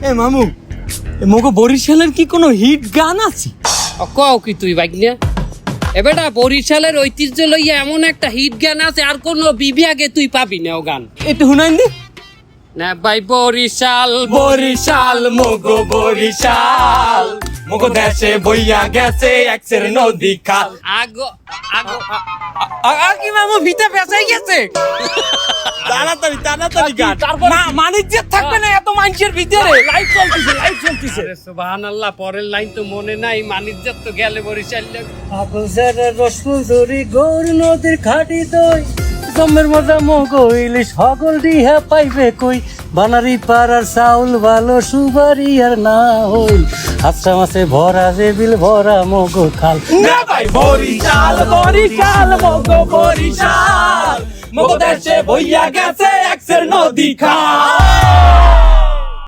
এ মামু, মগো বরিশালের কি কোনো হিট গান আছে? কও কি তুই বাইকনিয়া? এবেটা বরিশালের ঐতিহ্য লইয়া এমন একটা হিট গান আছে আর কোনো বিভাগে তুই পাবি না ও গান। একটু শুনাইন দি। না ভাই বরিশাল বরিশাল মগো বরিশাল, মগো দেশে বইয়া গেছে এক্সের নদী খাল। আগো আগো কি মামু ভিতরে পেঁচাই গেছে? তাড়াতাড়ি তাড়াতাড়ি গান, মানিজ্য থাকবে না এত মানুষের ভিতরে। লাইভ চলতেছে। আরে সুবহানাল্লাহ, পরের লাইন তো মনে নাই। মানিজ্জাত তো গেলে বরিশাল। আগলজার রসফুল ধরি গৌর নদীর খাটি দই, জমের মজা মগো ইলিশ হগল ডিহা পাইবে কই, বানারি পাড়ার চাউল ভালো সুবারি আর না হইল, হাসা মাছে ভরা যে বিল ভরা মগো খাল। না ভাই বরিশাল বরিশাল মগো বরিশাল, মগো দেশে বইয়া গেছে এক্সের নদী খাল।